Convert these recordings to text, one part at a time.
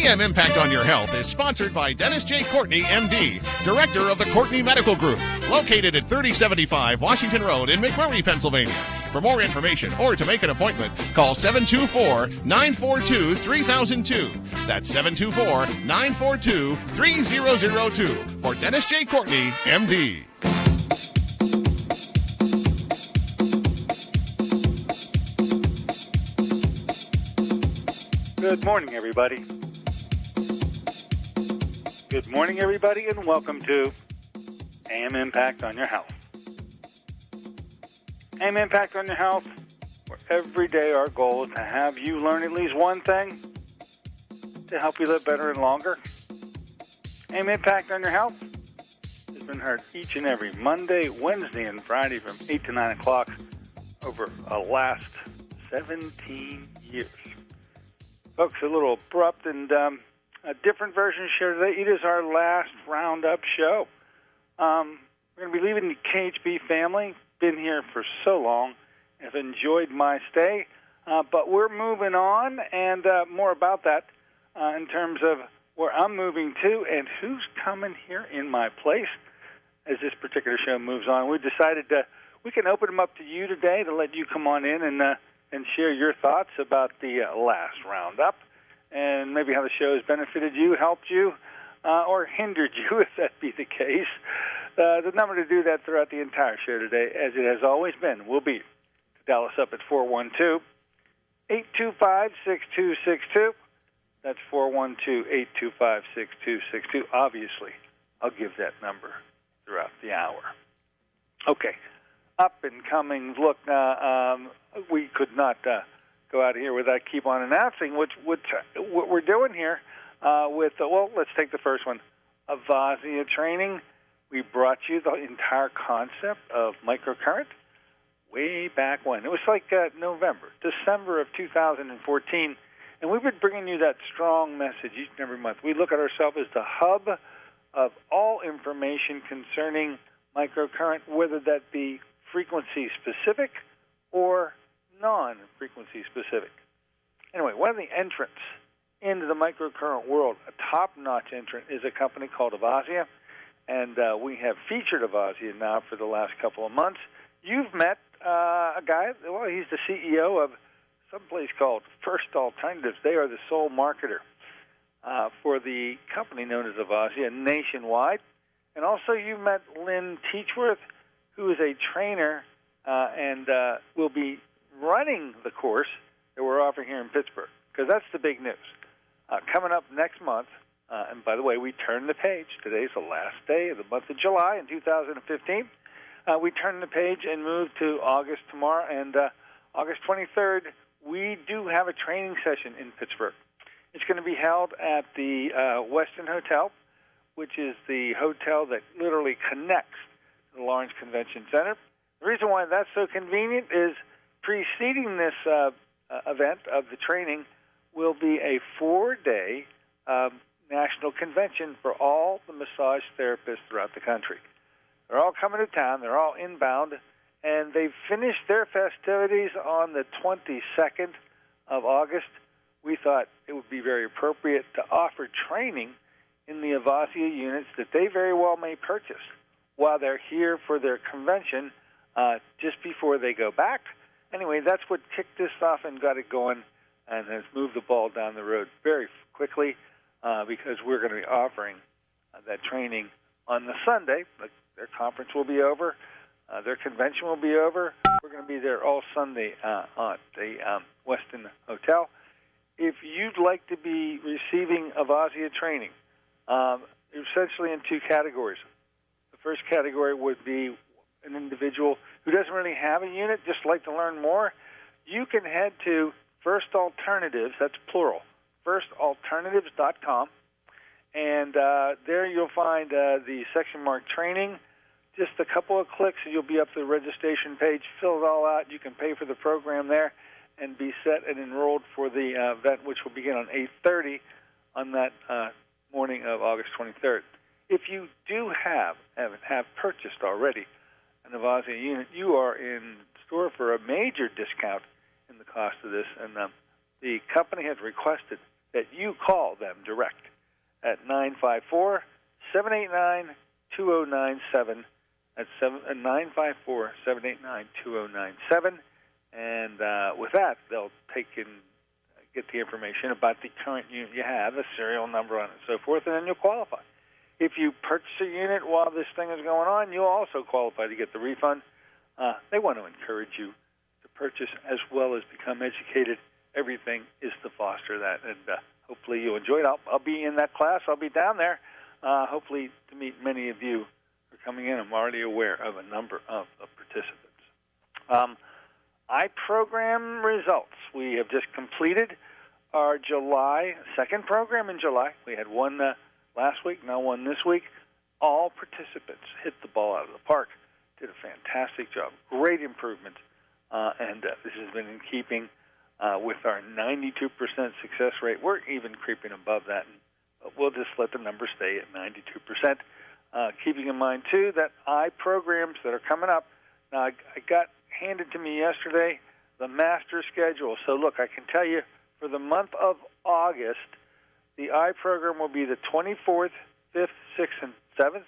AM Impact on Your Health is sponsored by Dennis J. Courtney, MD, Director of the Courtney Medical Group, located at 3075 Washington Road in McMurray, Pennsylvania. For more information or to make an appointment, call 724-942-3002. That's 724-942-3002 for Dennis J. Courtney, MD. Good morning, everybody. Good morning, everybody, and welcome to AM Impact on Your Health. AM Impact on Your Health, where every day our goal is to have you learn at least one thing to help you live better and longer. AM Impact on Your Health has been heard each and every Monday, Wednesday, and Friday from 8 to 9 o'clock over the last 17 years. Folks, a little abrupt and a different version show today. It is our last roundup show. We're going to be leaving the KHB family. Been here for so long. Have enjoyed my stay. But we're moving on, and more about that in terms of where I'm moving to and who's coming here in my place as this particular show moves on. We decided we can open them up to you today to let you come on in and share your thoughts about the last roundup and maybe how the show has benefited you, helped you, or hindered you, if that be the case. The number to do that throughout the entire show today, as it has always been, will be to dial us up at 412-825-6262. That's 412-825-6262. Obviously, I'll give that number throughout the hour. Okay. Up and coming. Look, we could not go out of here without keep on announcing what we're doing here with, let's take the first one, Avasia training. We brought you the entire concept of microcurrent way back when. It was like December of 2014, and we've been bringing you that strong message each and every month. We look at ourselves as the hub of all information concerning microcurrent, whether that be frequency specific or non-frequency specific. Anyway, one of the entrants into the microcurrent world, a top-notch entrant, is a company called Avasia, and we have featured Avasia now for the last couple of months. You've met a guy, he's the CEO of some place called First Alternatives. They are the sole marketer for the company known as Avasia nationwide. And also you met Lynn Teachworth, who is a trainer and will be running the course that we're offering here in Pittsburgh, because that's the big news. Coming up next month, and by the way, we turn the page. Today's the last day of the month of July in 2015. We turn the page and move to August tomorrow, and August 23rd, we do have a training session in Pittsburgh. It's going to be held at the Westin Hotel, which is the hotel that literally connects the Lawrence Convention Center. The reason why that's so convenient is preceding this event of the training will be a 4-day national convention for all the massage therapists throughout the country. They're all coming to town. They're all inbound, and they've finished their festivities on the 22nd of August. We thought it would be very appropriate to offer training in the Avasia units that they very well may purchase while they're here for their convention just before they go back. Anyway, that's what kicked this off and got it going and has moved the ball down the road very quickly because we're going to be offering that training on the Sunday. Their conference will be over. Their convention will be over. We're going to be there all Sunday at the Westin Hotel. If you'd like to be receiving Avasia training, essentially in two categories. The first category would be an individual who doesn't really have a unit, just like to learn more. You can head to First Alternatives, that's plural, firstalternatives.com, and there you'll find the section marked training. Just a couple of clicks and you'll be up to the registration page. Fill it all out. You can pay for the program there and be set and enrolled for the event, which will begin on 8:30 on that morning of August 23rd. If you do have purchased already an Avasia unit, you are in store for a major discount in the cost of this, and the company has requested that you call them direct at 954-789-2097. That's 954-789-2097. And with that, they'll take and get the information about the current unit you have, the serial number on it, and so forth, and then you'll qualify. If you purchase a unit while this thing is going on, you'll also qualify to get the refund. They want to encourage you to purchase as well as become educated. Everything is to foster that, and hopefully you'll enjoy it. I'll be in that class. I'll be down there, hopefully to meet many of you who are coming in. I'm already aware of a number of participants. iProgram results. We have just completed our July 2nd program in July. We had one last week, now one this week. All participants hit the ball out of the park, did a fantastic job, great improvement, and this has been in keeping with our 92% success rate. We're even creeping above that, but we'll just let the number stay at 92%. Keeping in mind, too, that programs that are coming up. Now, I got handed to me yesterday the master schedule. So, look, I can tell you for the month of August, the program will be the 24th, 5th, 6th, and 7th,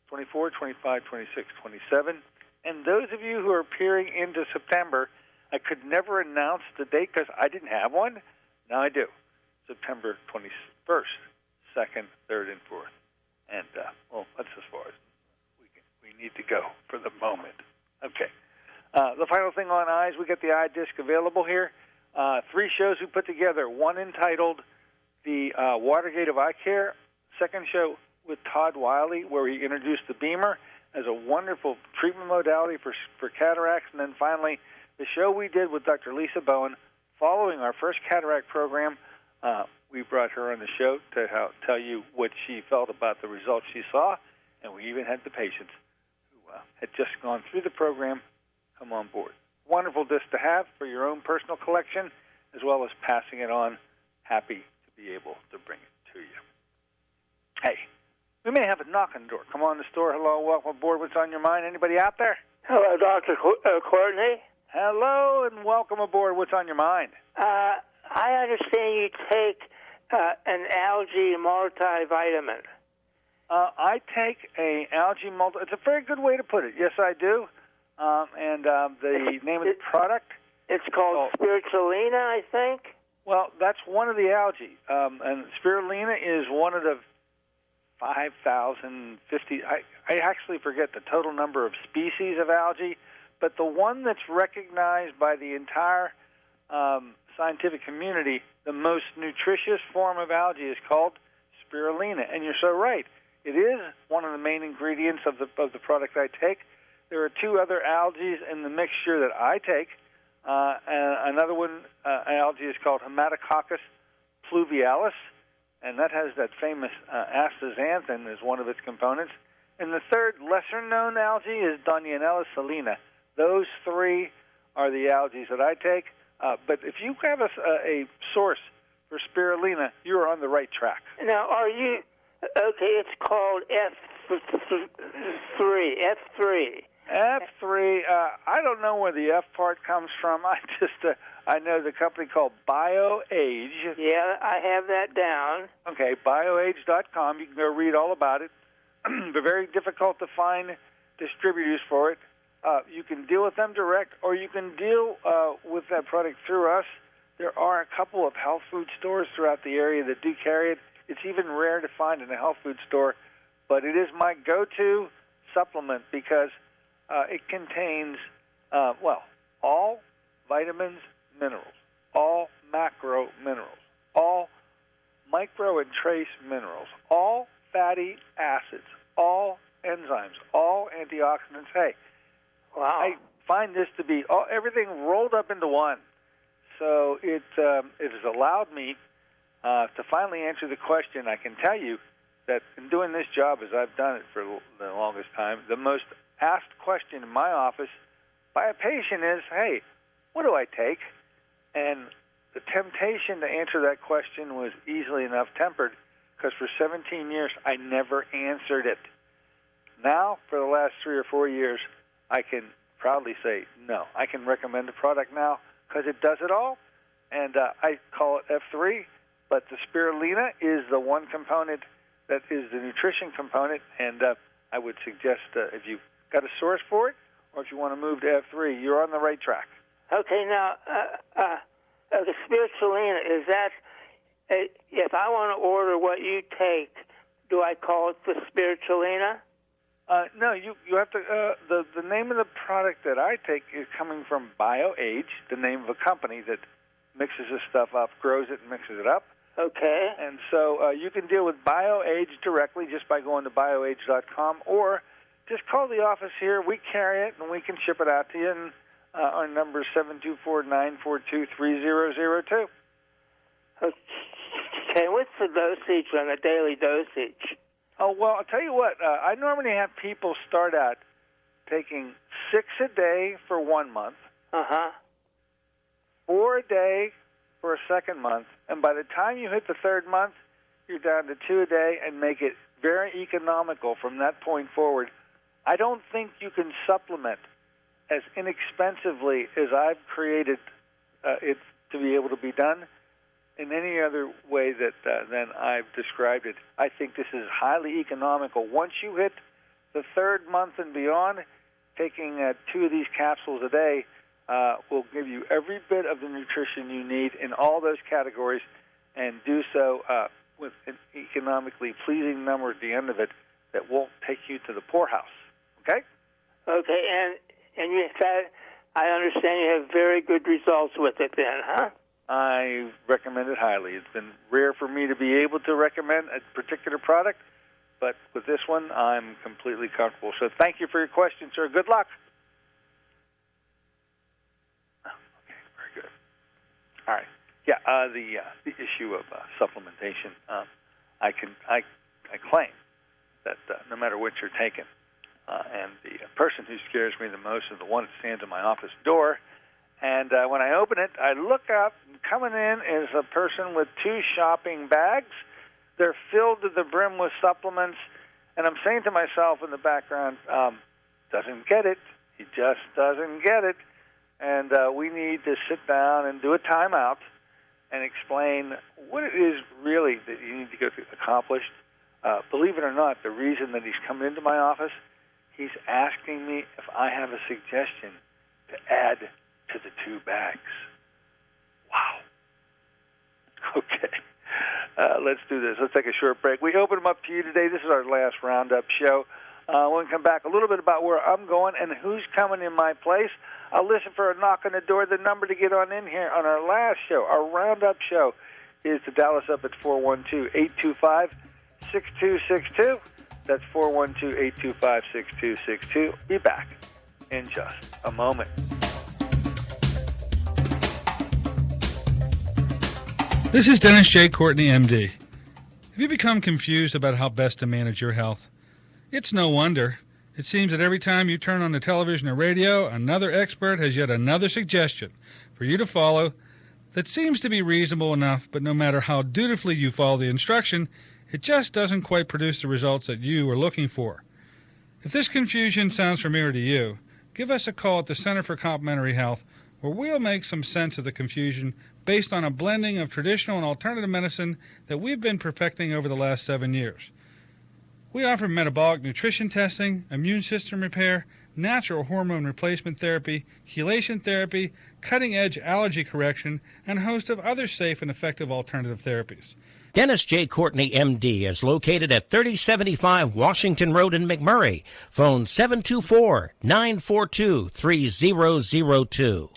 24, 25, 26, 27. And those of you who are peering into September, I could never announce the date because I didn't have one. Now I do. September 21st, 2nd, 3rd, and 4th. And, well, that's as far as we need to go for the moment. Okay. The final thing on eyes, we got the eye disc available here. 3 shows we put together. One entitled The Watergate of Eye Care. Second show with Todd Wiley, where he introduced the beamer as a wonderful treatment modality for cataracts. And then finally, the show we did with Dr. Lisa Bowen following our first cataract program. We brought her on the show to tell you what she felt about the results she saw. And we even had the patients who had just gone through the program come on board. Wonderful disc to have for your own personal collection, as well as passing it on. Happy to be able to bring it to you. Hey, we may have a knock on the door. Come on the store. Hello, welcome aboard. What's on your mind? Anybody out there? Hello, Dr. Courtney. Hello, and welcome aboard. What's on your mind? I understand you take an algae multivitamin. I take a algae multi. It's a very good way to put it. Yes, I do. And the name of the product? It's called spirulina, I think. Well, that's one of the algae. And spirulina is one of the 5,050. I actually forget the total number of species of algae, but the one that's recognized by the entire scientific community, the most nutritious form of algae, is called spirulina. And you're so right. It is one of the main ingredients of the product I take. There are 2 other algae in the mixture that I take. And another one, algae, is called Hematococcus pluvialis, and that has that famous astaxanthin as one of its components. And the third, lesser-known algae is Donionella salina. Those 3 are the algae that I take. But if you have a source for spirulina, you're on the right track. Now, are you... Okay, it's called F3. F3, I don't know where the F part comes from. I know the company called BioAge. Yeah, I have that down. Okay, bioage.com. You can go read all about it. They're very difficult to find distributors for it. You can deal with them direct, or you can deal with that product through us. There are a couple of health food stores throughout the area that do carry it. It's even rare to find in a health food store, but it is my go-to supplement because it contains, all vitamins, minerals, all macro minerals, all micro and trace minerals, all fatty acids, all enzymes, all antioxidants. Hey, wow. I find this to be everything rolled up into one. So it has allowed me to finally answer the question. I can tell you that in doing this job, as I've done it for the longest time, the most asked question in my office by a patient is, hey, what do I take? And the temptation to answer that question was easily enough tempered because for 17 years I never answered it. Now, for the last 3 or 4 years, I can proudly say no. I can recommend the product now because it does it all, and I call it F3. but the spirulina is the one component that is the nutrition component, and I would suggest if you've got a source for it, or if you want to move to F3, you're on the right track. Okay, now, the spirulina, is that, if I want to order what you take, do I call it the spirulina? No, you have to, the name of the product that I take is coming from BioAge, the name of a company that mixes this stuff up, grows it, and mixes it up. Okay. And so you can deal with BioAge directly just by going to bioage.com, or just call the office here. We carry it, and we can ship it out to you. And our number is 724-942-3002. Okay, what's the dosage on a daily dosage? Oh, well, I'll tell you what. I normally have people start out taking 6 a day for 1 month, 4 a day for a second month, and by the time you hit the third month, you're down to 2 a day, and make it very economical from that point forward. I don't think you can supplement as inexpensively as I've created it to be able to be done in any other way than I've described it. I think this is highly economical. Once you hit the third month and beyond, taking 2 of these capsules a day will give you every bit of the nutrition you need in all those categories, and do so with an economically pleasing number at the end of it that won't take you to the poorhouse. Okay? Okay, and you said, I understand you have very good results with it then, huh? I recommend it highly. It's been rare for me to be able to recommend a particular product, but with this one, I'm completely comfortable. So thank you for your question, sir. Good luck. Okay, very good. All right. Yeah, the issue of supplementation, I claim that no matter what you're taking, and the person who scares me the most is the one that stands in my office door. And when I open it, I look up, and coming in is a person with 2 shopping bags. They're filled to the brim with supplements. And I'm saying to myself in the background, doesn't get it. He just doesn't get it. And we need to sit down and do a timeout and explain what it is really that you need to get accomplished. Believe it or not, the reason that he's coming into my office, he's asking me if I have a suggestion to add to the 2 bags. Wow. Okay. Let's do this. Let's take a short break. We open them up to you today. This is our last Roundup show. When we come back, a little bit about where I'm going and who's coming in my place. I'll listen for a knock on the door. The number to get on in here on our last show, our Roundup show, is to dial us up at 412-825-6262. That's 412-825-6262. Be back in just a moment. This is Dennis J. Courtney, MD. Have you become confused about how best to manage your health? It's no wonder. It seems that every time you turn on the television or radio, another expert has yet another suggestion for you to follow that seems to be reasonable enough, but no matter how dutifully you follow the instruction, it just doesn't quite produce the results that you are looking for. If this confusion sounds familiar to you, give us a call at the Center for Complementary Health, where we'll make some sense of the confusion based on a blending of traditional and alternative medicine that we've been perfecting over the last 7 years. We offer metabolic nutrition testing, immune system repair, natural hormone replacement therapy, chelation therapy, cutting-edge allergy correction, and a host of other safe and effective alternative therapies. Dennis J. Courtney, MD, is located at 3075 Washington Road in McMurray. Phone 724-942-3002.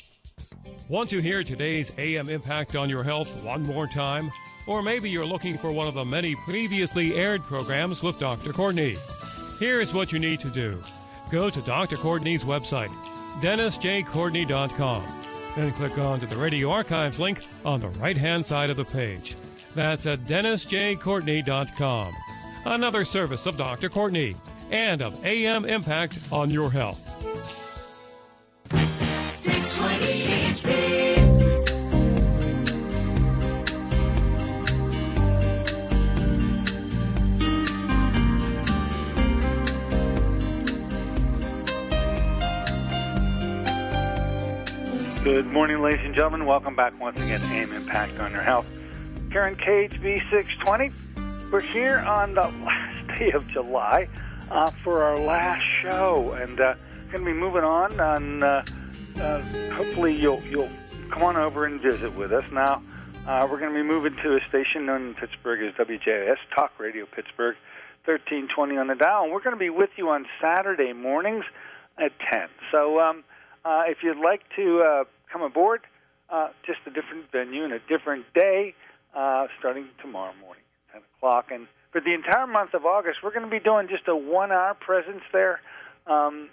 Want to hear today's AM Impact on your health one more time? Or maybe you're looking for one of the many previously aired programs with Dr. Courtney. Here's what you need to do. Go to Dr. Courtney's website, DennisJCourtney.com, then click on to the Radio Archives link on the right-hand side of the page. That's at DennisJCourtney.com. Another service of Dr. Courtney and of AM Impact on your health. 620 HP. Good morning, ladies and gentlemen. Welcome back once again to AM Impact on Your Health. here on KHB 620. We're here on the last day of July for our last show, and going to be moving on. Hopefully you'll come on over and visit with us. Now, we're going to be moving to a station known in Pittsburgh as WJS, Talk Radio Pittsburgh, 1320 on the dial, and we're going to be with you on Saturday mornings at 10. So if you'd like to come aboard, just a different venue and a different day, starting tomorrow morning, 10 o'clock. And for the entire month of August, we're going to be doing just a 1-hour presence there on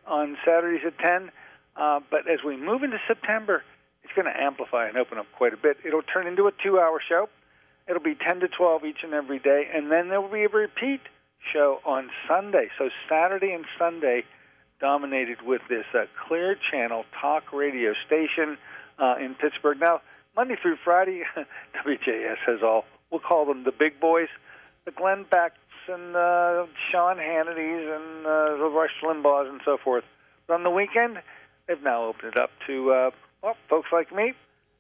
Saturdays at 10. But as we move into September, it's going to amplify and open up quite a bit. It'll turn into a 2-hour show. It'll be 10 to 12 each and every day. And then there will be a repeat show on Sunday. So Saturday and Sunday dominated with this Clear Channel talk radio station in Pittsburgh. Now, Monday through Friday, WJS has all, we'll call them the big boys, the Glenn Becks and Sean Hannity's and the Rush Limbaughs and so forth. But on the weekend, they've now opened it up to folks like me,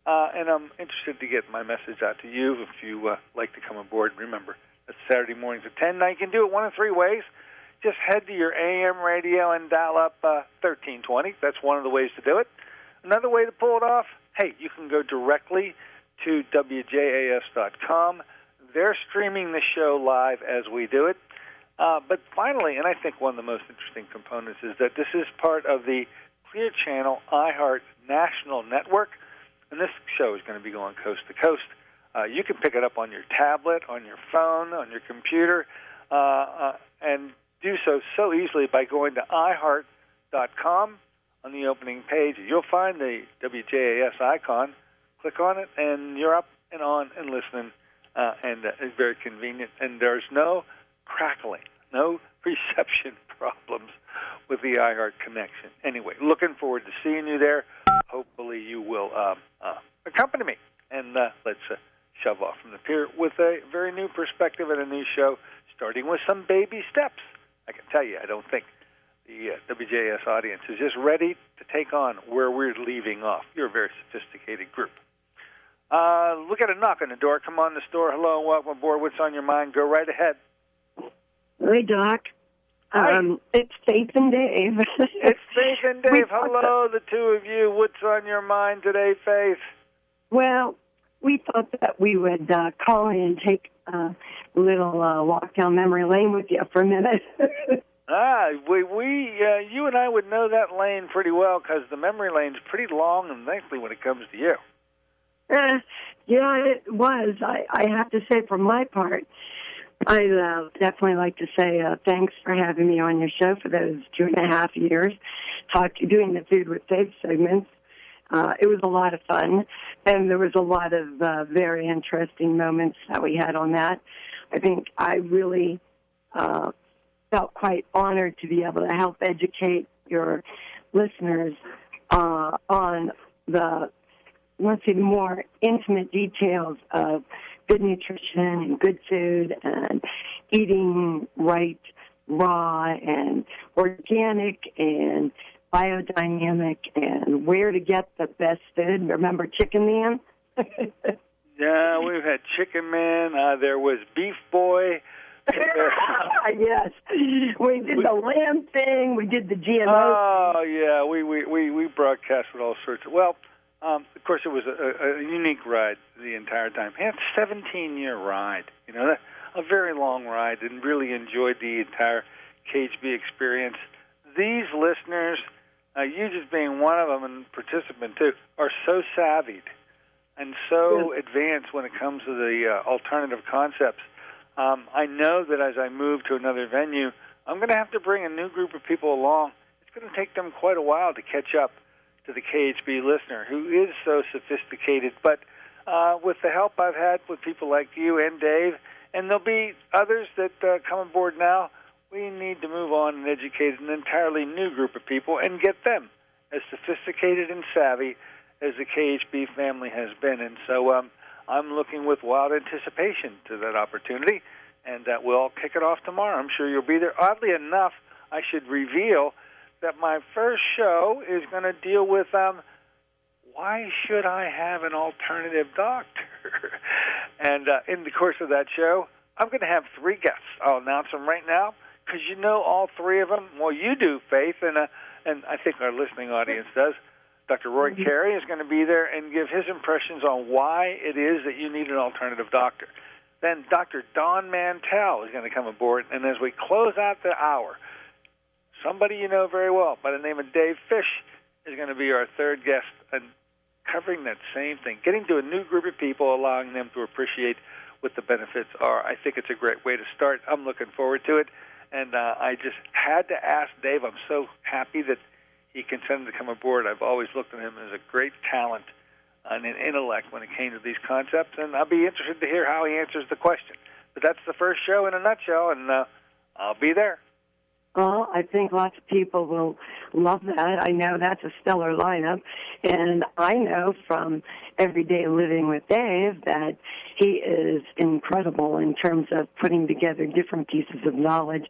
and I'm interested to get my message out to you if you like to come aboard. Remember, that's Saturday mornings at 10. Now, you can do it one of three ways. Just head to your AM radio and dial up 1320. That's one of the ways to do it. Another way to pull it off, hey, you can go directly to WJAS.com. They're streaming the show live as we do it. But finally, and I think one of the most interesting components is that this is part of the Clear Channel iHeart National Network, and this show is going to be going coast to coast. You can pick it up on your tablet, on your phone, on your computer, and do so easily by going to iHeart.com. On the opening page, you'll find the WJAS icon. Click on it, and you're up and on and listening, and it's very convenient. And there's no crackling, no reception problems with the iHeart connection. Anyway, looking forward to seeing you there. Hopefully you will accompany me, and let's shove off from the pier with a very new perspective and a new show, starting with some baby steps. I can tell you, I don't think the WJS audience is just ready to take on where we're leaving off. You're a very sophisticated group. Look at a knock on the door. Come on the store. Hello and welcome aboard. What's on your mind? Go right ahead. Hey, Doc. Hi. It's Faith and Dave. It's Faith and Dave. Hello, the two of you. What's on your mind today, Faith? Well, we thought that we would call in and take a little walk down memory lane with you for a minute. You and I would know that lane pretty well because the memory lane's pretty long and lengthy when it comes to you. Yeah, it was. I have to say, for my part, I definitely like to say thanks for having me on your show for those 2.5 years, doing the Food with Faith segments. It was a lot of fun, and there was a lot of very interesting moments that we had on that. I think I really felt quite honored to be able to help educate your listeners on the, let's say, more intimate details of good nutrition and good food and eating right, raw and organic and biodynamic and where to get the best food. Remember Chicken Man? Yeah, we've had Chicken Man. There was Beef Boy. Yes, we did the lamb thing. We did the GMO. Oh yeah, we broadcast with all sorts of. Well, of course, it was a unique ride the entire time. It's a 17-year ride. You know, a very long ride, and really enjoyed the entire KHB experience. These listeners, you just being one of them and participant too, are so savvied and so advanced when it comes to the alternative concepts. I know that as I move to another venue, I'm going to have to bring a new group of people along. It's going to take them quite a while to catch up to the KHB listener, who is so sophisticated. But with the help I've had with people like you and Dave, and there'll be others that come aboard now, we need to move on and educate an entirely new group of people and get them as sophisticated and savvy as the KHB family has been. And so I'm looking with wild anticipation to that opportunity, and we'll kick it off tomorrow. I'm sure you'll be there. Oddly enough, I should reveal that my first show is going to deal with why should I have an alternative doctor? And in the course of that show, I'm going to have 3 guests. I'll announce them right now because you know all 3 of them. Well, you do, Faith, and I think our listening audience does. Dr. Roy Carey is going to be there and give his impressions on why it is that you need an alternative doctor. Then Dr. Don Mantell is going to come aboard, and as we close out the hour, somebody you know very well by the name of Dave Fish is going to be our 3rd guest, and covering that same thing, getting to a new group of people, allowing them to appreciate what the benefits are. I think it's a great way to start. I'm looking forward to it, and I just had to ask Dave. I'm so happy that he consented to come aboard. I've always looked at him as a great talent and an intellect when it came to these concepts, and I'll be interested to hear how he answers the question. But that's the first show in a nutshell, and I'll be there. Well, I think lots of people will love that. I know that's a stellar lineup, and I know from everyday living with Dave that he is incredible in terms of putting together different pieces of knowledge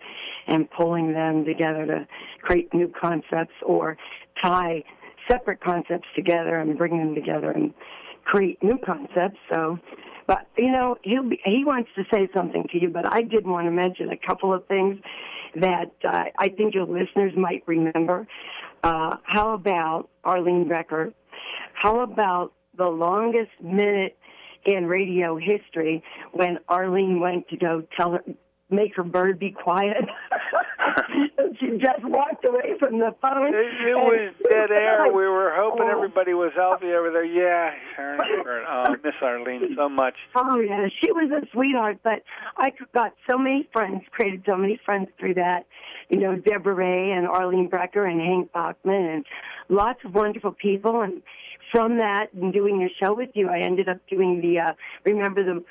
and pulling them together to create new concepts or tie separate concepts together and bring them together and create new concepts. So, but, you know, he wants to say something to you, but I did want to mention a couple of things that I think your listeners might remember. How about Arlene Becker? How about the longest minute in radio history when Arlene went to go tell her, make her bird be quiet? She just walked away from the phone. It was dead air. We were hoping everybody was healthy over there. Yeah, I miss Arlene so much. Oh, yeah, she was a sweetheart, but I got so many friends, created so many friends through that. You know, Deborah Ray and Arlene Brecker and Hank Bachman and lots of wonderful people. And from that and doing a show with you, I ended up doing the, remember the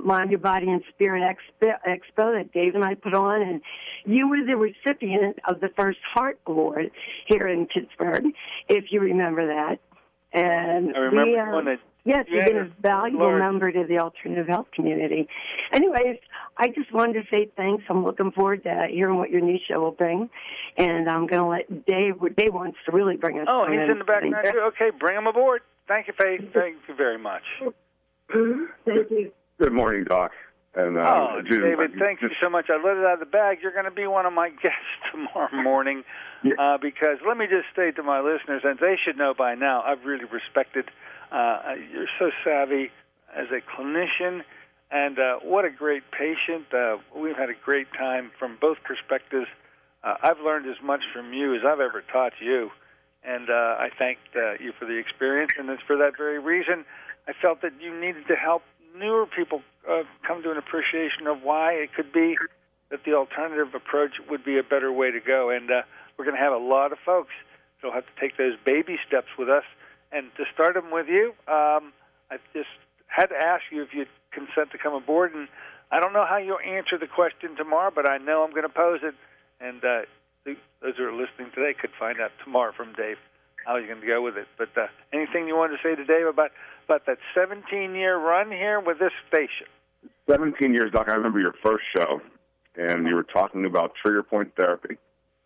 Mind, Your Body, and Spirit Expo that Dave and I put on, and you were the recipient of the first Heart Award here in Pittsburgh, if you remember that. And I remember yes, you've been a valuable member to the alternative health community. Anyways, I just wanted to say thanks. I'm looking forward to hearing what your new show will bring. And I'm going to let Dave wants to really bring us. Oh, he's in the background too. Okay, bring him aboard. Thank you, Faith. Thank you very much. Thank you. Good morning, Doc. And David, thank you so much. I let it out of the bag. You're going to be one of my guests tomorrow morning because let me just say to my listeners, and they should know by now, I've really respected you're so savvy as a clinician, and what a great patient. We've had a great time from both perspectives. I've learned as much from you as I've ever taught you, and I thank you for the experience, and it's for that very reason I felt that you needed to help newer people come to an appreciation of why it could be that the alternative approach would be a better way to go. And we're going to have a lot of folks that'll have to take those baby steps with us. And to start them with you, I just had to ask you if you'd consent to come aboard. And I don't know how you'll answer the question tomorrow, but I know I'm going to pose it. And those who are listening today could find out tomorrow from Dave how he's going to go with it. But anything you wanted to say to Dave about that 17-year run here with this station? 17 years, Doc. I remember your first show, and you were talking about trigger point therapy.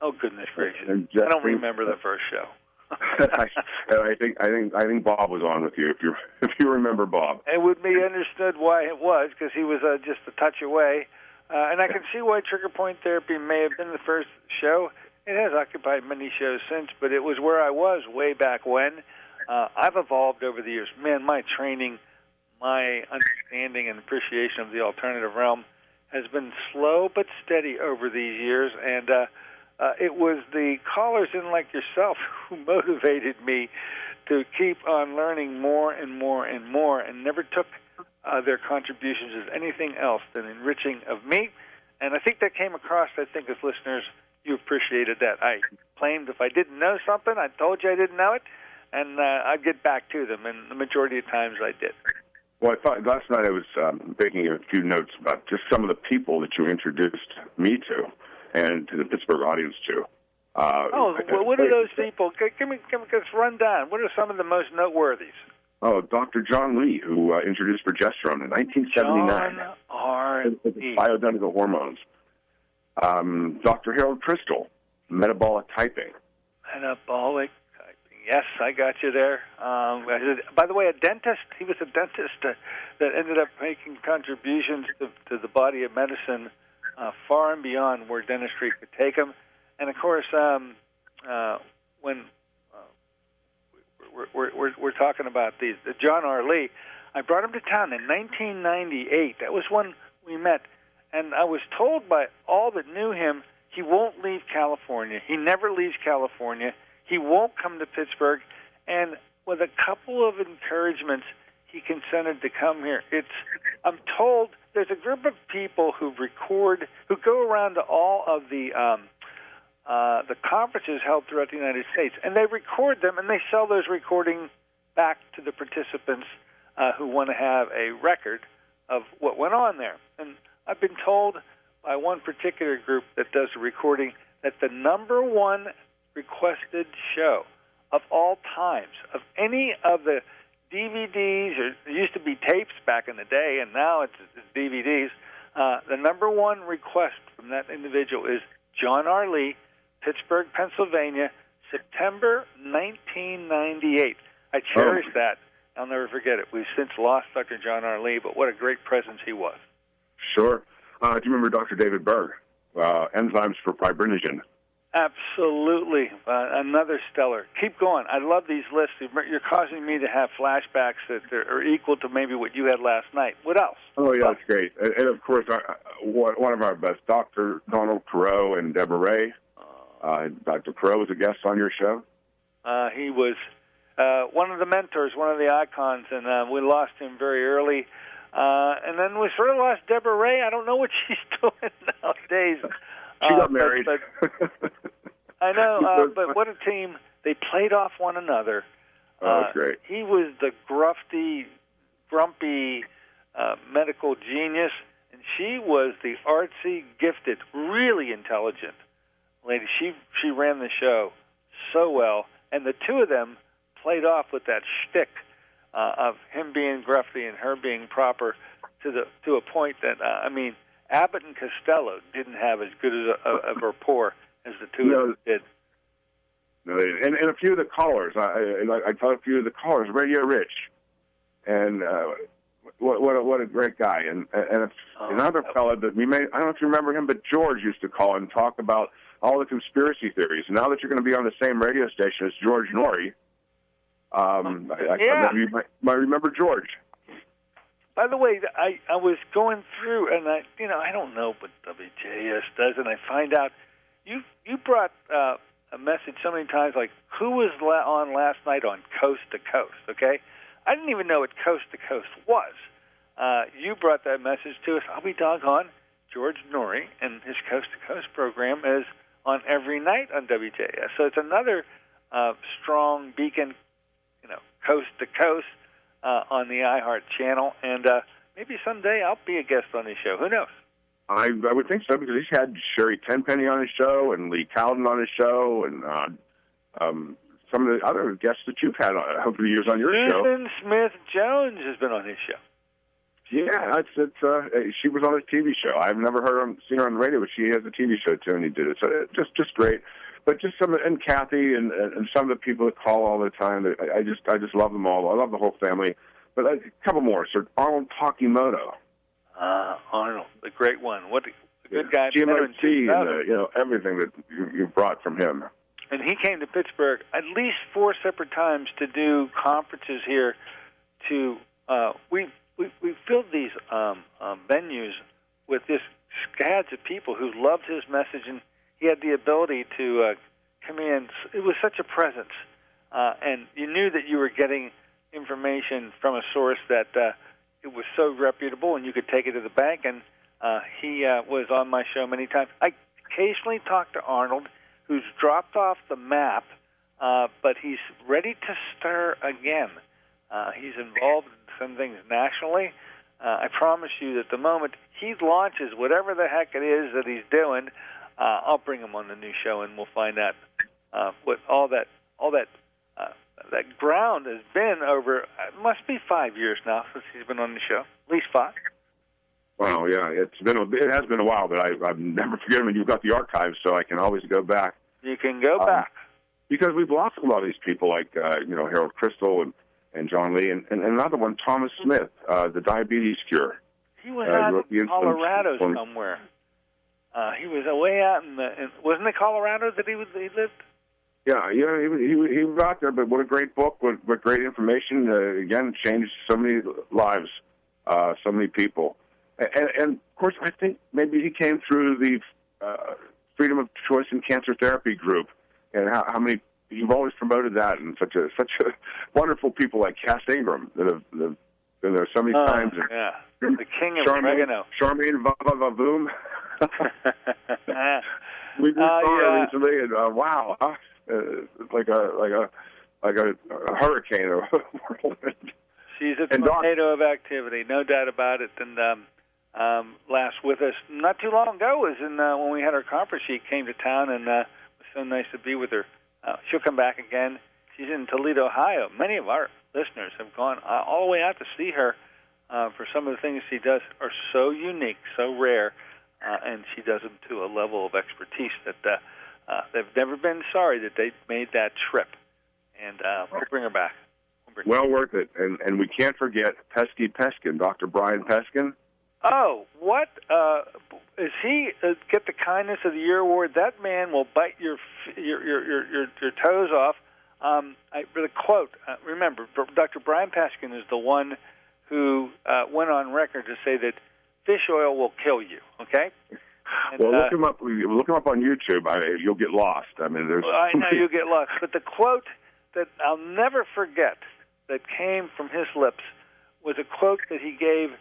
Oh, goodness gracious! I don't remember the first show. I think Bob was on with you. If you remember Bob, it would be understood why it was because he was just a touch away, and I can see why trigger point therapy may have been the first show. It has occupied many shows since, but it was where I was way back when. I've evolved over the years. Man, my training, my understanding and appreciation of the alternative realm has been slow but steady over these years, and it was the callers in like yourself who motivated me to keep on learning more and more and more, and never took their contributions as anything else than enriching of me. And I think that came across, I think, as listeners, you appreciated that. I claimed if I didn't know something, I told you I didn't know it, and I'd get back to them, and the majority of times I did. Well, I thought last night I was making a few notes about just some of the people that you introduced me to and to the Pittsburgh audience to. What are those people? Give me let's run down. What are some of the most noteworthies? Oh, Dr. John Lee, who introduced progesterone in 1979. John R.E. Bioidentical hormones. Dr. Harold Crystal, metabolic typing. Metabolic typing, Yes, I got you there. By the way, a dentist. He was a dentist that ended up making contributions to the body of medicine far and beyond where dentistry could take him. And of course, when we're talking about these, John R. Lee, I brought him to town in 1998. That was when we met, and I was told by all that knew him, he won't leave California. He never leaves California. He won't come to Pittsburgh, and with a couple of encouragements, he consented to come here. I'm told there's a group of people who go around to all of the conferences held throughout the United States, and they record them, and they sell those recordings back to the participants who want to have a record of what went on there. And I've been told by one particular group that does the recording that the number one requested show of all times, of any of the DVDs, or there used to be tapes back in the day, and now it's DVDs, the number one request from that individual is John R. Lee, Pittsburgh, Pennsylvania, September 1998. I cherish that. I'll never forget it. We've since lost Dr. John R. Lee, but what a great presence he was. Sure. Do you remember Dr. David Berg, enzymes for fibrinogen? Absolutely. Another stellar. Keep going. I love these lists. You're causing me to have flashbacks that are equal to maybe what you had last night. What else? Oh, yeah, that's great. And of course, one of our best, Dr. Donald Perot and Deborah Ray. Dr. Perot was a guest on your show. He was one of the mentors, one of the icons, and we lost him very early. And then we sort of lost Deborah Ray. I don't know what she's doing nowadays. She got married. But I know, but what a team. They played off one another. Oh, that's great. He was the grumpy medical genius, and she was the artsy, gifted, really intelligent lady. She ran the show so well, and the two of them played off with that shtick of him being gruffy and her being proper to a point that Abbott and Costello didn't have as good a rapport as the two of them did. No, and a few of the callers, I taught a few of the callers, Radio Rich, and what a great guy, and another fellow that we may, I don't know if you remember him, but George used to call and talk about all the conspiracy theories. Now that you're going to be on the same radio station as George Norrie, you might remember George. By the way, I was going through, and I don't know what WJS does, and I find out you brought a message so many times like, who was on last night on Coast to Coast, okay? I didn't even know what Coast to Coast was. You brought that message to us. I'll be doggone. George Norrie and his Coast to Coast program is on every night on WJS. So it's another strong beacon, Coast to Coast on the iHeart channel. And maybe someday I'll be a guest on his show. Who knows? I would think so, because he's had Sherry Tenpenny on his show and Lee Cowden on his show, and some of the other guests that you've had over the years on your show. Susan Smith-Jones has been on his show. Yeah, she was on a TV show. I've never seen her on the radio, but she has a TV show too, and he did it. So just great. But just and Kathy and some of the people that call all the time. I just love them all. I love the whole family. But a couple more. Sir Arnold Takimoto. Arnold, the great one. What a good guy. GMIT and everything that you brought from him. And he came to Pittsburgh at least 4 separate times to do conferences here. We filled these venues with this scads of people who loved his message, and he had the ability to come in. It was such a presence, and you knew that you were getting information from a source that it was so reputable, and you could take it to the bank. And he was on my show many times. I occasionally talk to Arnold, who's dropped off the map, but he's ready to stir again. He's involved in some things nationally. I promise you that the moment he launches whatever the heck it is that he's doing, I'll bring him on the new show, and we'll find out what all that ground has been over. It must be 5 years now since he's been on the show, at least 5. Wow, yeah, it has been a while, but I've never forgiven him. You've got the archives, so I can always go back. You can go back. because we've lost a lot of these people, like Harold Crystal and John Lee, and another one, Thomas Smith, the diabetes cure. He was out in Colorado somewhere. He was way out wasn't it Colorado that he lived? Yeah, he was out there, but what a great book, what great information. Again, changed so many lives, so many people. And of course, I think maybe he came through the Freedom of Choice in Cancer Therapy group, and how many you've always promoted that, and such a wonderful people like Cass Ingram that have been there so many times. Yeah, the king of oregano. Charmaine Vavoom. We just saw her recently, and wow, it's like a hurricane or whirlwind. She's a tornado of activity, no doubt about it. And last with us not too long ago was when we had our conference. She came to town, and it was so nice to be with her. She'll come back again. She's in Toledo, Ohio. Many of our listeners have gone all the way out to see her for some of the things she does are so unique, so rare, and she does them to a level of expertise that they've never been sorry that they made that trip. And we'll bring her back. Well worth it. And we can't forget Pesky Peskin, Dr. Brian Peskin. Oh, what? Is he get the Kindness of the Year award? That man will bite your toes off. The quote, remember, Dr. Brian Peskin is the one who went on record to say that fish oil will kill you, okay? And, well, look him up. Look him up on YouTube. You'll get lost. I mean, there's. I know you'll get lost. But the quote that I'll never forget that came from his lips was a quote that he gave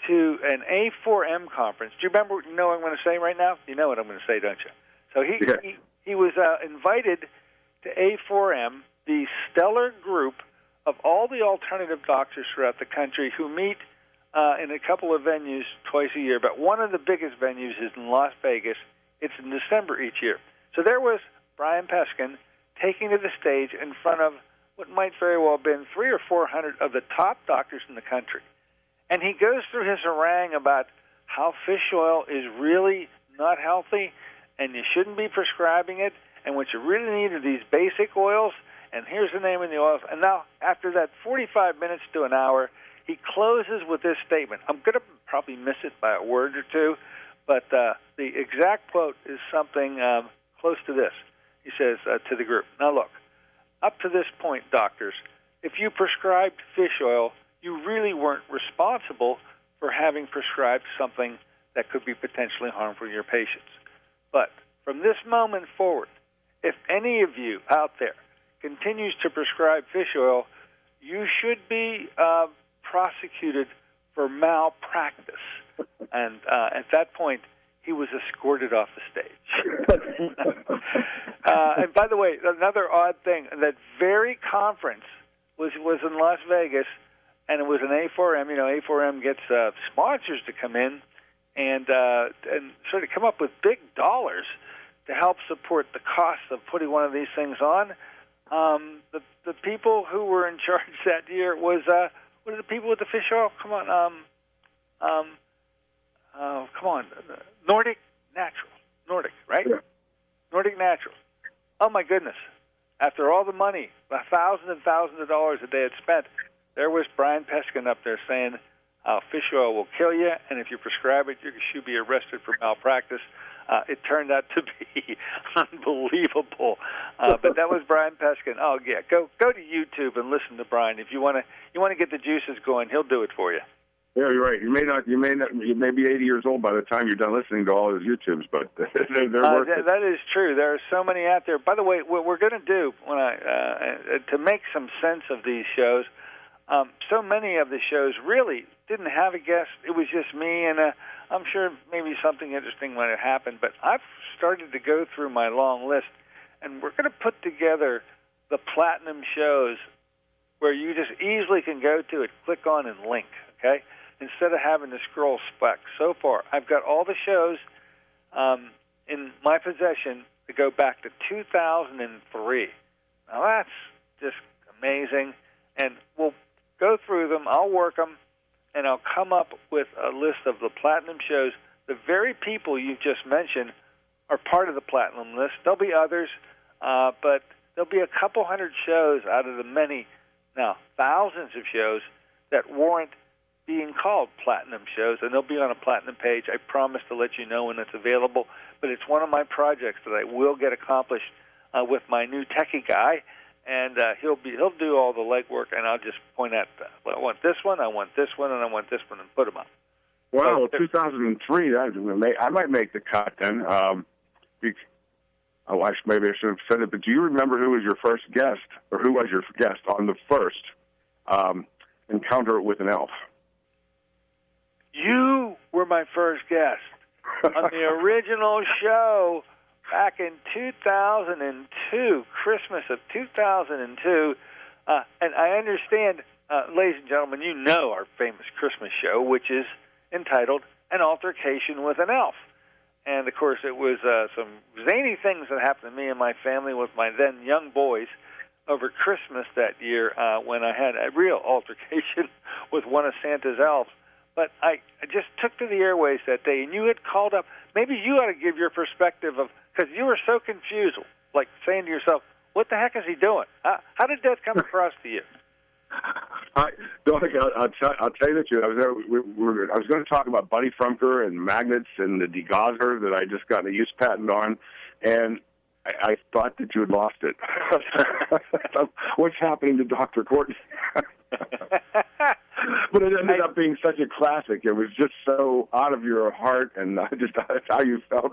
to an A4M conference. Do you remember? You know what I'm going to say right now? You know what I'm going to say, don't you? So he was invited to A4M, the stellar group of all the alternative doctors throughout the country who meet in a couple of venues twice a year. But one of the biggest venues is in Las Vegas. It's in December each year. So there was Brian Peskin taking to the stage in front of what might very well have been 300 or 400 of the top doctors in the country. And he goes through his harangue about how fish oil is really not healthy and you shouldn't be prescribing it, and what you really need are these basic oils, and here's the name of the oils. And now, after that 45 minutes to an hour, he closes with this statement. I'm going to probably miss it by a word or two, but the exact quote is something close to this. He says to the group, now look, up to this point, doctors, if you prescribed fish oil, you really weren't responsible for having prescribed something that could be potentially harmful to your patients. But from this moment forward, if any of you out there continues to prescribe fish oil, you should be prosecuted for malpractice. And at that point, he was escorted off the stage. And by the way, another odd thing, that very conference was in Las Vegas, and it was an A4M. You know, A4M gets sponsors to come in and sort of come up with big dollars to help support the cost of putting one of these things on. The people who were in charge that year was what are the people with the fish oil? Come on, Nordic Naturals. Nordic, right? Yeah. Nordic Naturals. Oh my goodness! After all the money, thousands and thousands of dollars that they had spent, there was Brian Peskin up there saying fish oil will kill you, and if you prescribe it, you should be arrested for malpractice. It turned out to be unbelievable, but that was Brian Peskin. Oh yeah, go to YouTube and listen to Brian if you want to get the juices going. He'll do it for you. Yeah, you're right. You may be 80 years old by the time you're done listening to all his YouTubes, but they're worth it. That is true. There are so many out there. By the way, what we're going to do when to make some sense of these shows. So many of the shows really didn't have a guest. It was just me, and I'm sure maybe something interesting might have happened. But I've started to go through my long list, and we're going to put together the platinum shows where you just easily can go to it, click on, and link, okay? Instead of having to scroll back. So far, I've got all the shows in my possession to go back to 2003. Now, that's just amazing, and we'll go through them. I'll work them, and I'll come up with a list of the platinum shows. The very people you just mentioned are part of the platinum list. There'll be others, but there'll be a couple hundred shows out of the many, now thousands of shows that warrant being called platinum shows, and they'll be on a platinum page. I promise to let you know when it's available, but it's one of my projects that I will get accomplished with my new techie guy, and he'll do all the legwork, and I'll just point out, I want this one, I want this one, and I want this one, and put them up. Well, 2003, I might make the cut then. Maybe I should have said it, but do you remember who was your first guest, or who was your guest on the first Encounter with an Elf? You were my first guest on the original show back in 2002, Christmas of 2002. And I understand, ladies and gentlemen, you know our famous Christmas show, which is entitled An Altercation with an Elf. And, of course, it was some zany things that happened to me and my family with my then young boys over Christmas that year when I had a real altercation with one of Santa's elves. But I just took to the airways that day, and you had called up. Maybe you ought to give your perspective of, because you were so confused, like saying to yourself, what the heck is he doing? How did that come across to you? I'll tell you the truth. I was going to talk about Buddy Frumker and magnets and the degausser that I just got a use patent on, and I thought that you had lost it. What's happening to Dr. Courtney? But it ended up being such a classic. It was just so out of your heart, and just how you felt.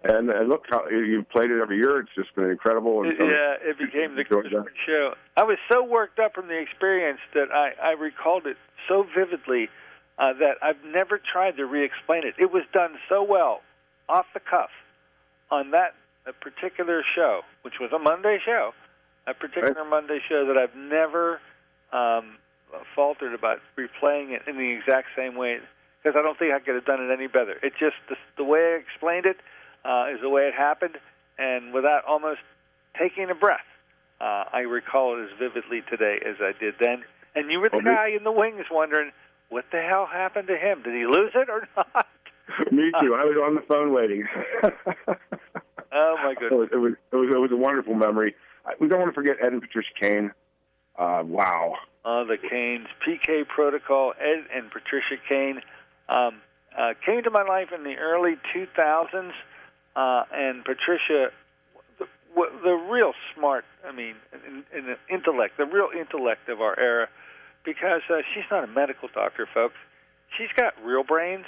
And look, how you played it every year. It's just been incredible. And yeah, it became the Christmas show. I was so worked up from the experience that I recalled it so vividly that I've never tried to re-explain it. It was done so well, off the cuff, on that particular show, which was a Monday show, Monday show, that I've never faltered about replaying it in the exact same way, because I don't think I could have done it any better. It just, the way I explained it is the way it happened, and without almost taking a breath, I recall it as vividly today as I did then. And you were the guy in the wings wondering, what the hell happened to him? Did he lose it or not? Me too. I was on the phone waiting. Oh, my goodness. It was a wonderful memory. We don't want to forget Ed and Patricia Kane. Wow. The Canes, PK Protocol, Ed and Patricia Kane came to my life in the early 2000s, and Patricia, the real smart, in the intellect, the real intellect of our era, because she's not a medical doctor, folks. She's got real brains,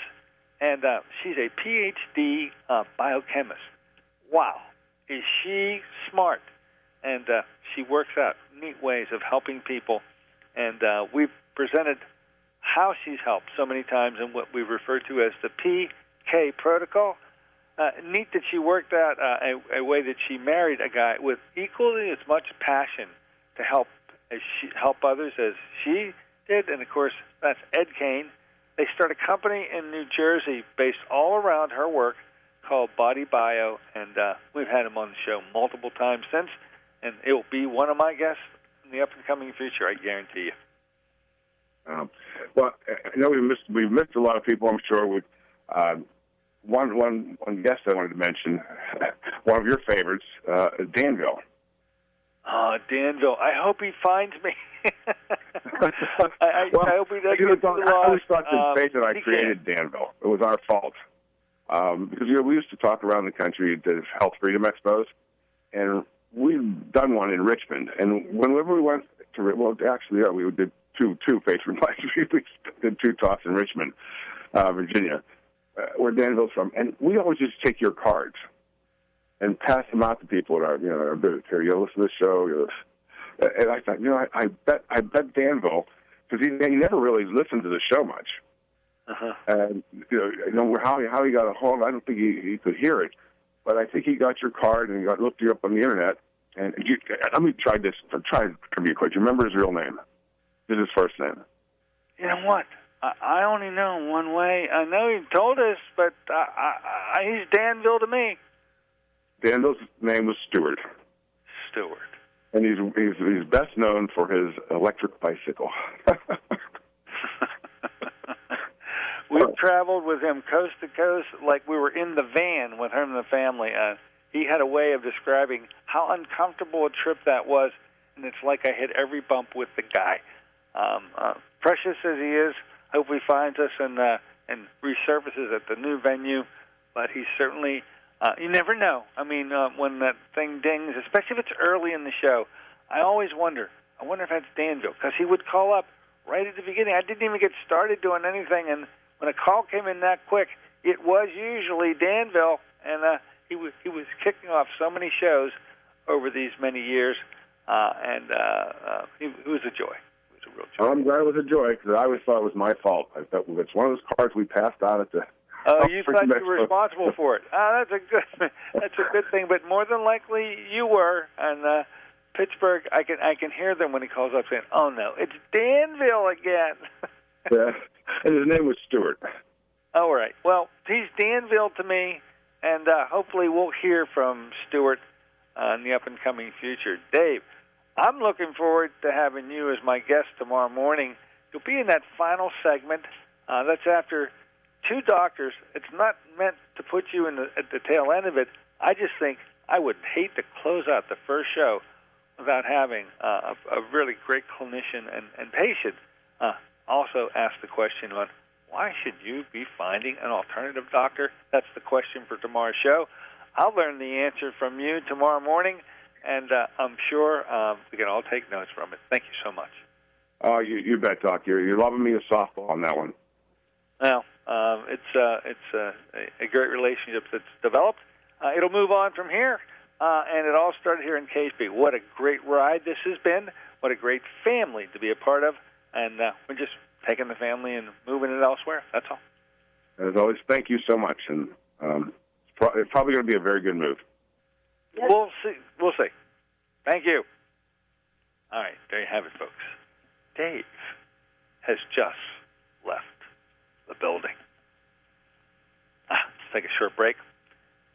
and she's a PhD biochemist. Wow, is she smart? And she works out neat ways of helping people. And we've presented how she's helped so many times in what we refer to as the PK Protocol. Neat that she worked out a way that she married a guy with equally as much passion to help others as she did. And, of course, that's Ed Kane. They start a company in New Jersey based all around her work called Body Bio, and we've had him on the show multiple times since, and it will be one of my guests in the up-and-coming future, I guarantee you. Well, I know we've missed a lot of people, I'm sure. One guest I wanted to mention, one of your favorites, Danville. Oh, Danville. I hope he finds me. I hope he doesn't get lost. I always thought the faith that I created Danville. It was our fault. Because we used to talk around the country at the Health Freedom Expos, and we've done one in Richmond. And whenever we went to, we did two Facebook Lives. We did two talks in Richmond, Virginia, where Danville's from. And we always just take your cards and pass them out to people at our booth. Here, you listen to the show. And I thought, I bet Danville, because he never really listened to the show much. Uh-huh. And how he got a hold. I don't think he could hear it, but I think he got your card and looked you up on the internet. And let me try this. Try trivia quick. Do you remember his real name? This is his first name. You know what? I only know him one way. I know he told us, but he's Danville to me. Danville's name was Stewart. Stewart. And he's best known for his electric bicycle. We've traveled with him coast to coast like we were in the van with him and the family. he had a way of describing how uncomfortable a trip that was, and it's like I hit every bump with the guy. Precious as he is, hope he finds us and resurfaces at the new venue, but he's certainly, you never know. I mean, when that thing dings, especially if it's early in the show, I always wonder if that's Danville, because he would call up right at the beginning. I didn't even get started doing anything, and when a call came in that quick, it was usually Danville, and he was kicking off so many shows over these many years, and he was a joy. It was a real joy. I'm glad it was a joy, because I always thought it was my fault. I thought it's one of those cards we passed out at the... Oh, you thought you were responsible for it. That's a good thing, but more than likely you were, and Pittsburgh, I can hear them when he calls up saying, "Oh no, it's Danville again." Yeah, and his name was Stewart. All right. Well, he's Danville to me, and hopefully we'll hear from Stewart in the up-and-coming future. Dave, I'm looking forward to having you as my guest tomorrow morning. You'll be in that final segment. That's after two doctors. It's not meant to put you at the tail end of it. I just think I would hate to close out the first show without having a really great clinician and patient also ask the question on why should you be finding an alternative doctor? That's the question for tomorrow's show. I'll learn the answer from you tomorrow morning, and I'm sure we can all take notes from it. Thank you so much. Oh, you bet, Doc. You're loving me a softball on that one. Well, it's a great relationship that's developed. It'll move on from here. And it all started here in KSB. What a great ride this has been. What a great family to be a part of. And we're just taking the family and moving it elsewhere. That's all. As always, thank you so much. And it's probably going to be a very good move. We'll see. We'll see. Thank you. All right, there you have it, folks. Dave has just left the building. Let's take a short break.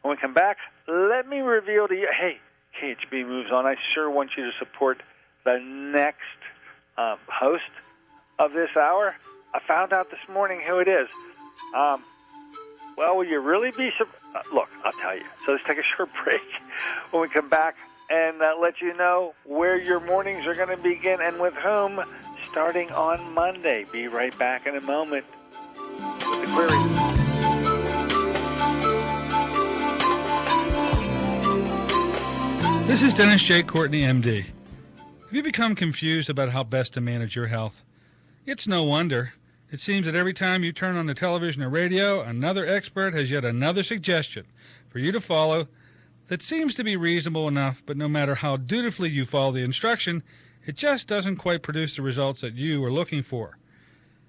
When we come back, let me reveal to you, hey, KHB moves on. I sure want you to support the next host of this hour. I found out this morning who it is. Well, will you really be look, I'll tell you. So let's take a short break. When we come back and let you know where your mornings are going to begin and with whom starting on Monday. Be right back in a moment with the query. This is Dennis J. Courtney, MD. Have you become confused about how best to manage your health? It's no wonder. It seems that every time you turn on the television or radio, another expert has yet another suggestion for you to follow that seems to be reasonable enough, but no matter how dutifully you follow the instruction, it just doesn't quite produce the results that you are looking for.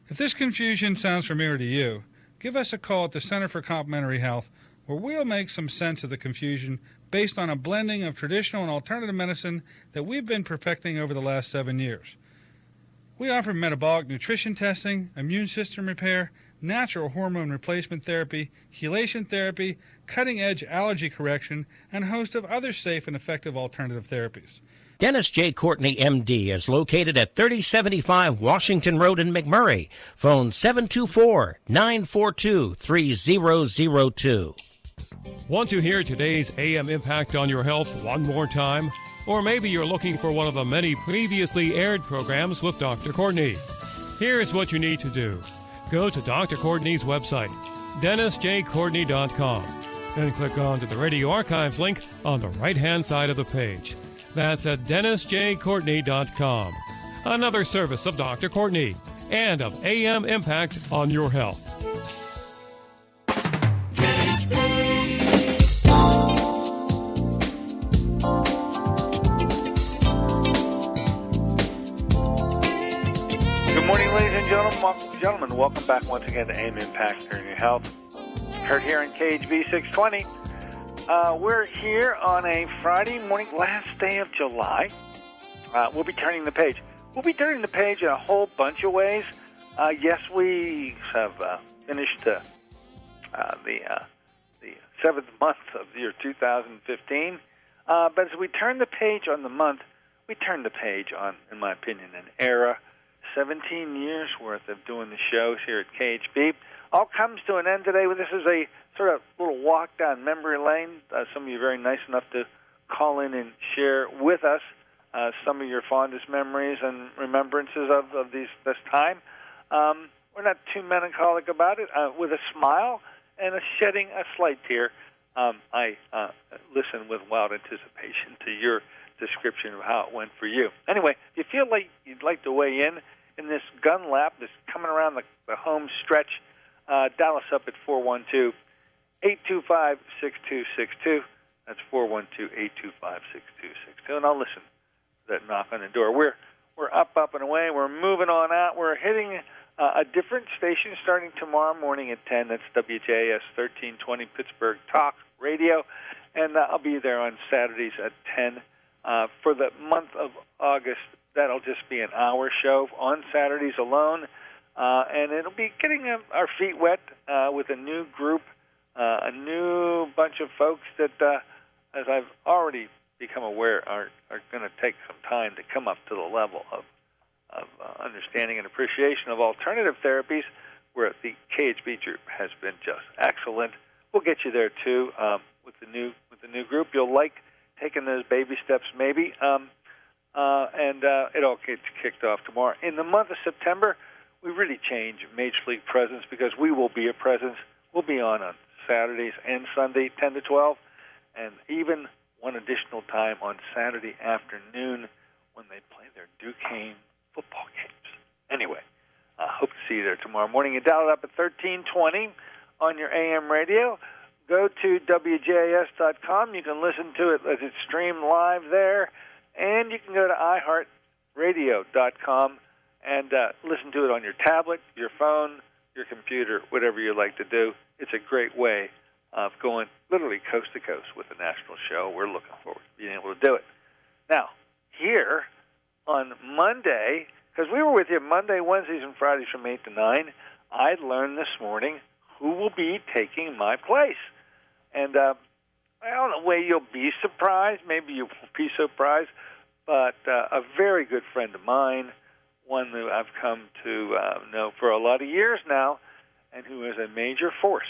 If this confusion sounds familiar to you, give us a call at the Center for Complementary Health, where we'll make some sense of the confusion based on a blending of traditional and alternative medicine that we've been perfecting over the last 7 years. We offer metabolic nutrition testing, immune system repair, natural hormone replacement therapy, chelation therapy, cutting-edge allergy correction, and a host of other safe and effective alternative therapies. Dennis J. Courtney, MD, is located at 3075 Washington Road in McMurray. Phone 724-942-3002. Want to hear today's AM Impact on your health one more time? Or maybe you're looking for one of the many previously aired programs with Dr. Courtney. Here's what you need to do. Go to Dr. Courtney's website, DennisJCourtney.com, then click on to the Radio Archives link on the right-hand side of the page. That's at DennisJCourtney.com. Another service of Dr. Courtney and of AM Impact on your health. Good morning, ladies and gentlemen. Welcome back once again to AM Impact on your health. Heard here on KHB 620. We're here on a Friday morning, last day of July. We'll be turning the page. We'll be turning the page in a whole bunch of ways. Yes, we have finished the 7th month of the year 2015. But as we turn the page on the month, we turn the page on, in my opinion, an era. 17 years worth of doing the shows here at KHB. all comes to an end today. This is a sort of little walk down memory lane. Some of you are very nice enough to call in and share with us some of your fondest memories and remembrances of this time. We're not too melancholic about it. With a smile and shedding a slight tear, I listen with wild anticipation to your description of how it went for you. Anyway, if you feel like you'd like to weigh in this gun lap that's coming around the home stretch, dial us up at 412-825-6262. That's 412-825-6262. And I'll listen to that knock on the door. We're up and away. We're moving on out. We're hitting a different station starting tomorrow morning at 10. That's WJS 1320 Pittsburgh Talk Radio. And I'll be there on Saturdays at 10. For the month of August, that'll just be an hour show on Saturdays alone. And it'll be getting our feet wet with a new group, a new bunch of folks that, as I've already become aware, are going to take some time to come up to the level of understanding and appreciation of alternative therapies, where the KHB group has been just excellent. We'll get you there too with the new group. You'll like taking those baby steps, maybe, and it all gets kicked off tomorrow. In the month of September, we really change Major League presence because we will be a presence. We'll be on Saturdays and Sunday, 10 to 12, and even one additional time on Saturday afternoon when they play their Duquesne football games. Anyway, I hope to see you there tomorrow morning. You dial it up at 1320 on your AM radio. Go to WJS.com. You can listen to it as it's streamed live there. And you can go to iHeartRadio.com and listen to it on your tablet, your phone, your computer, whatever you like to do. It's a great way of going literally coast to coast with the national show. We're looking forward to being able to do it. Now, here on Monday, because we were with you Monday, Wednesdays, and Fridays from 8 to 9, I learned this morning who will be taking my place. And I don't know whether you'll be surprised. Maybe you won't be surprised. But a very good friend of mine, one who I've come to know for a lot of years now, and who is a major force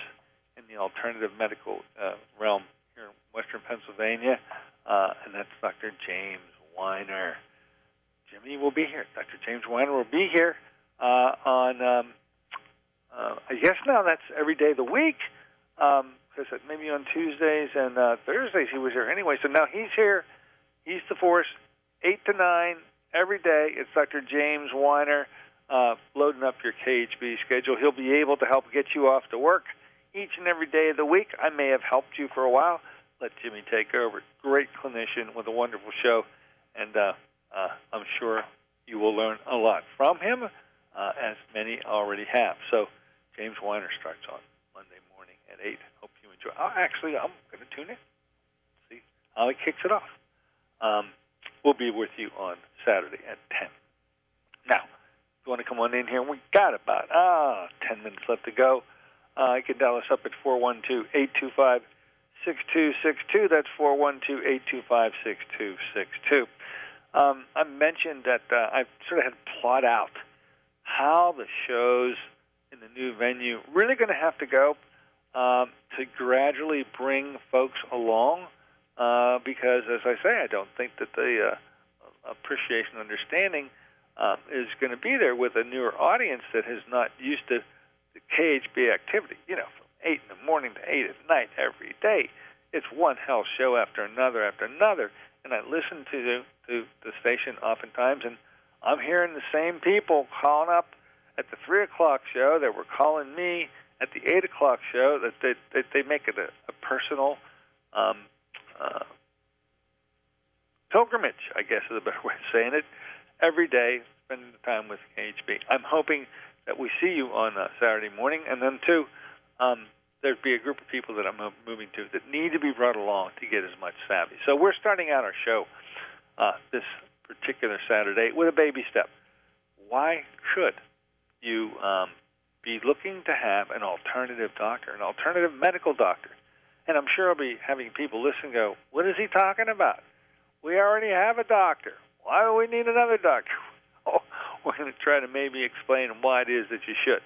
in the alternative medical realm here in Western Pennsylvania, and that's Dr. James Weiner. Jimmy will be here. Dr. James Weiner will be here on, I guess now that's every day of the week, because maybe on Tuesdays and Thursdays he was here anyway. So now he's here. He's the force, 8 to 9 every day. It's Dr. James Weiner loading up your KHB schedule. He'll be able to help get you off to work each and every day of the week. I may have helped you for a while. Let Jimmy take over. Great clinician with a wonderful show, and I'm sure you will learn a lot from him, as many already have. So James Weiner starts on Monday morning at 8. Hope you enjoy. Actually, I'm going to tune in. See how he kicks it off. We'll be with you on Saturday at 10. Now, if you want to come on in here, we got about 10 minutes left to go. You can dial us up at 412-825-6262. That's 412-825-6262. I mentioned that I've sort of had to plot out how the shows in the new venue really going to have to go to gradually bring folks along, because, as I say, I don't think that the appreciation and understanding is going to be there with a newer audience that is not used to the KHB activity, from 8 in the morning to 8 at night every day. It's one hell show after another, and I listen to the station oftentimes, and I'm hearing the same people calling up at the 3 o'clock show that were calling me at the 8 o'clock show, that they make it a personal pilgrimage, I guess is a better way of saying it, every day, spending the time with KHB. I'm hoping that we see you on Saturday morning, and then, too, there'd be a group of people that I'm moving to that need to be brought along to get as much savvy. So we're starting out our show this particular Saturday with a baby step. Why should you be looking to have an alternative doctor, an alternative medical doctor? And I'm sure I'll be having people listen and go, what is he talking about? We already have a doctor. Why do we need another doctor? Oh, we're going to try to maybe explain why it is that you should.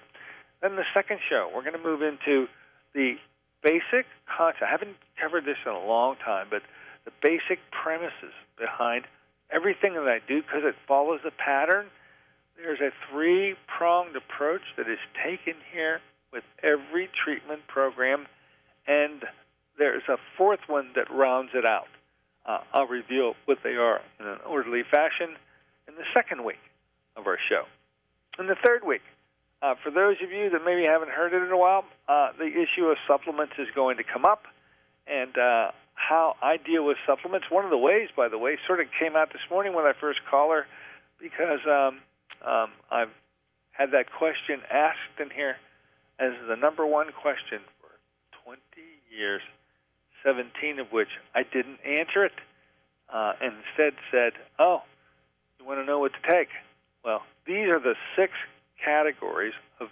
Then the second show, we're going to move into the basic concept. I haven't covered this in a long time, but the basic premises behind everything that I do, because it follows a pattern. There's a three-pronged approach that is taken here with every treatment program, and there's a fourth one that rounds it out. I'll reveal what they are in an orderly fashion in the second week of our show. In the third week, for those of you that maybe haven't heard it in a while, the issue of supplements is going to come up, and how I deal with supplements. One of the ways, by the way, sort of came out this morning with our first caller, because I've had that question asked in here as the number one question for 20 years, 17 of which I didn't answer it, and instead said, oh, you want to know what to take? Well, these are the 6 categories of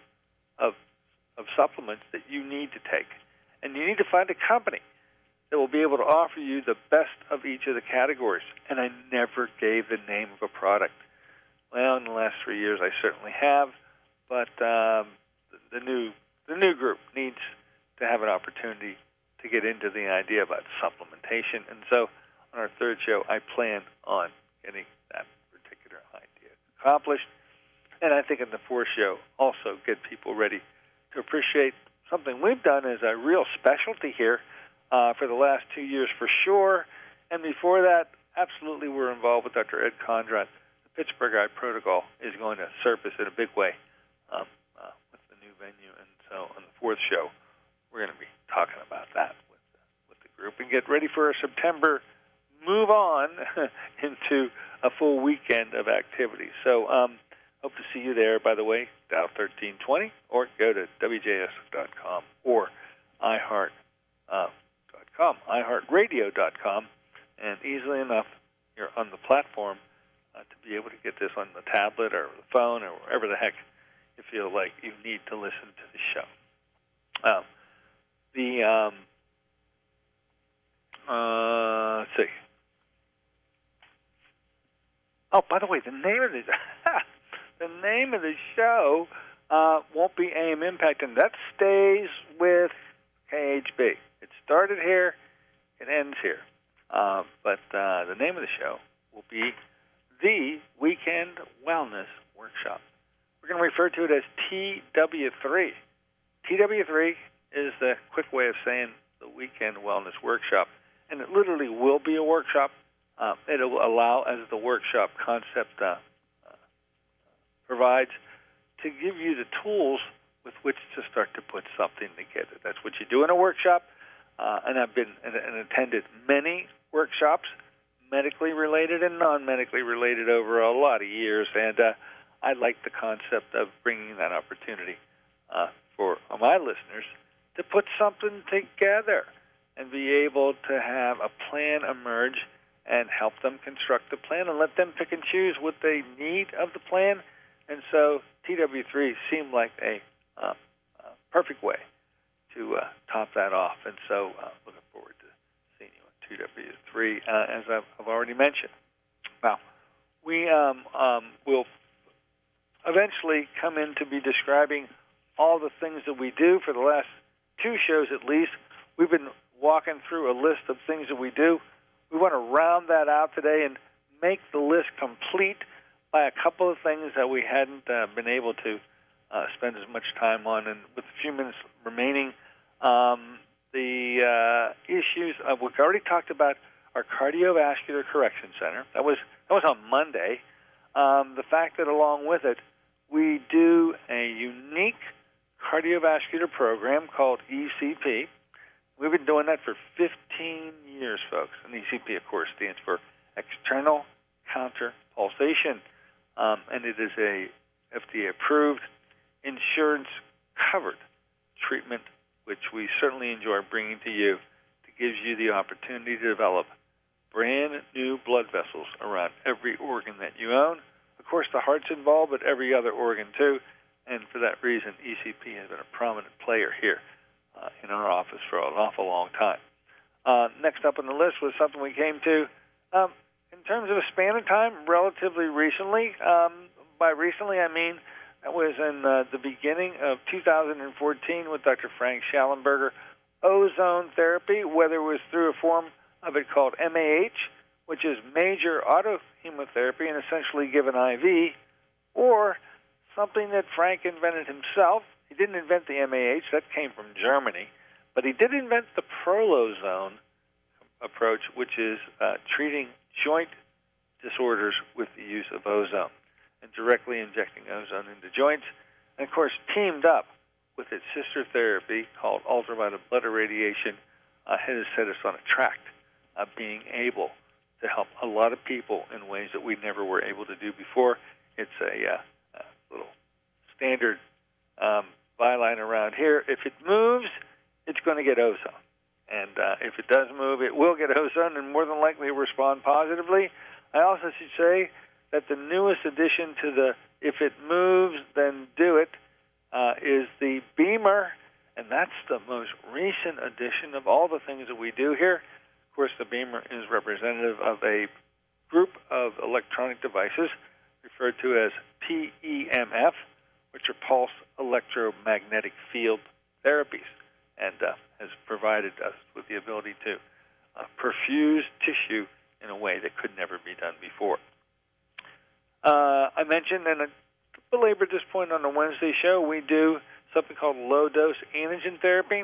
supplements that you need to take. And you need to find a company that will be able to offer you the best of each of the categories. And I never gave the name of a product. Well, in the last 3 years, I certainly have, but the new group needs to have an opportunity to get into the idea about supplementation. And so on our third show, I plan on getting that particular idea accomplished. And I think in the fourth show, also get people ready to appreciate something we've done as a real specialty here for the last 2 years for sure. And before that, absolutely we're involved with Dr. Ed Conrad. The Pittsburgh Eye Protocol is going to surface in a big way with the new venue. And so on the fourth show, we're going to be talking about that with the group. And get ready for a September move on into a full weekend of activity. So hope to see you there, by the way, dial 1320, or go to WJS.com or iHeartRadio.com, and easily enough, you're on the platform to be able to get this on the tablet or the phone or wherever the heck you feel like you need to listen to the show. Let's see. Oh, by the way, the name of the show won't be AM Impact, and that stays with KHB. It started here, it ends here. But the name of the show will be The Weekend Wellness Workshop. We're going to refer to it as TW3. TW3 is the quick way of saying the Weekend Wellness Workshop, and it literally will be a workshop. It will allow, as the workshop concept provides, to give you the tools with which to start to put something together. That's what you do in a workshop, and I've been and attended many workshops, medically related and non-medically related, over a lot of years, and I like the concept of bringing that opportunity for my listeners to put something together and be able to have a plan emerge and help them construct the plan and let them pick and choose what they need of the plan. And so TW3 seemed like a perfect way to top that off. And so looking forward to seeing you on TW3, as I've already mentioned. Now, we will eventually come in to be describing all the things that we do. For the last 2 shows at least, we've been walking through a list of things that we do. We want to round that out today and make the list complete by a couple of things that we hadn't been able to spend as much time on. And with a few minutes remaining, the issues we've already talked about our cardiovascular correction center. That was on Monday. The fact that along with it, we do a unique cardiovascular program called ECP. We've been doing that for 15 years, folks. And ECP, of course, stands for External Counter Pulsation. And it is a FDA-approved, insurance-covered treatment, which we certainly enjoy bringing to you, that gives you the opportunity to develop brand new blood vessels around every organ that you own. Of course, the heart's involved, but every other organ, too. And for that reason, ECP has been a prominent player here in our office for an awful long time. Next up on the list was something we came to, in terms of a span of time, relatively recently. By recently, I mean That was in the beginning of 2014 with Dr. Frank Schallenberger. Ozone therapy, whether it was through a form of it called MAH, which is major autohemotherapy and essentially given IV, or something that Frank invented himself. He didn't invent the MAH, that came from Germany, but he did invent the Prolozone approach, which is treating joint disorders with the use of ozone and directly injecting ozone into joints, and of course teamed up with its sister therapy called ultraviolet blood irradiation. Has set us on a track of being able to help a lot of people in ways that we never were able to do before. It's a little standard byline around here. If it moves, it's going to get ozone. And if it does move, it will get ozone and more than likely respond positively. I also should say that the newest addition to the if it moves, then do it is the Beamer, and that's the most recent addition of all the things that we do here. Of course, the Beamer is representative of a group of electronic devices referred to as PEMF, which are pulse electromagnetic field therapies, and has provided us with the ability to perfuse tissue in a way that could never be done before. I mentioned, and I belabored this point on the Wednesday show, we do something called low-dose antigen therapy,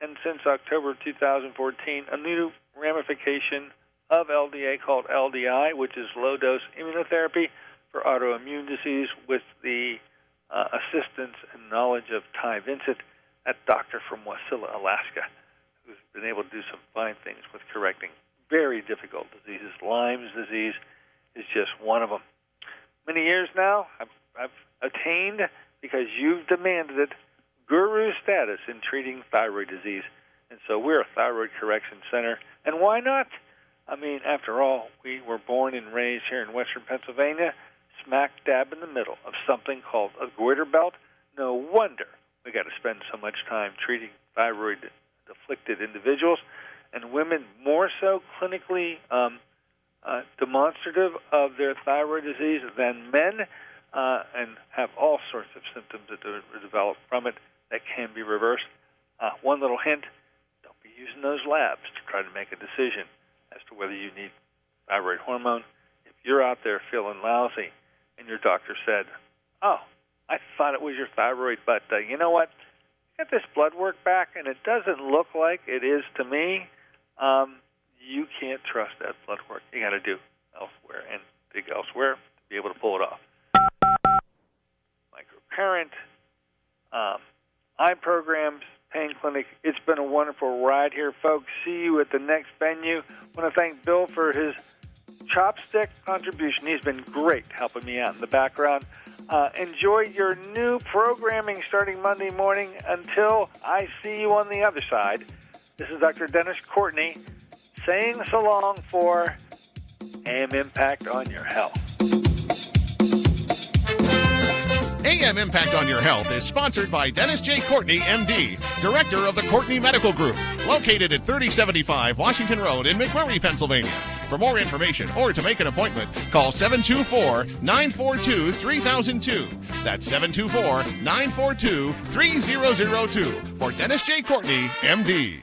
and since October 2014, a new ramification of LDA called LDI, which is low-dose immunotherapy for autoimmune disease, with the assistance and knowledge of Ty Vincent, that doctor from Wasilla, Alaska, who's been able to do some fine things with correcting very difficult diseases. Lyme's disease is just one of them. Many years now, I've attained, because you've demanded it, guru status in treating thyroid disease. And so we're a thyroid correction center. And why not? I mean, after all, we were born and raised here in western Pennsylvania, smack dab in the middle of something called a goiter belt. No wonder we got to spend so much time treating thyroid-afflicted individuals, and women more so clinically demonstrative of their thyroid disease than men, and have all sorts of symptoms that develop from it that can be reversed. One little hint, don't be using those labs to try to make a decision as to whether you need thyroid hormone. If you're out there feeling lousy and your doctor said, oh, I thought it was your thyroid, but you know what? I got this blood work back, and it doesn't look like it is to me. You can't trust that blood work. You got to do elsewhere and dig elsewhere to be able to pull it off. Microcurrent, eye programs, pain clinic. It's been a wonderful ride here, folks. See you at the next venue. I want to thank Bill for his chopstick contribution. He's been great helping me out in the background. Enjoy your new programming starting Monday morning. Until I see you on the other side, this is Dr. Dennis Courtney saying so long for AM Impact on Your Health. AM Impact on Your Health is sponsored by Dennis J. Courtney, MD, Director of the Courtney Medical Group, located at 3075 Washington Road in McMurray, Pennsylvania. For more information or to make an appointment, call 724-942-3002. That's 724-942-3002 for Dennis J. Courtney, MD.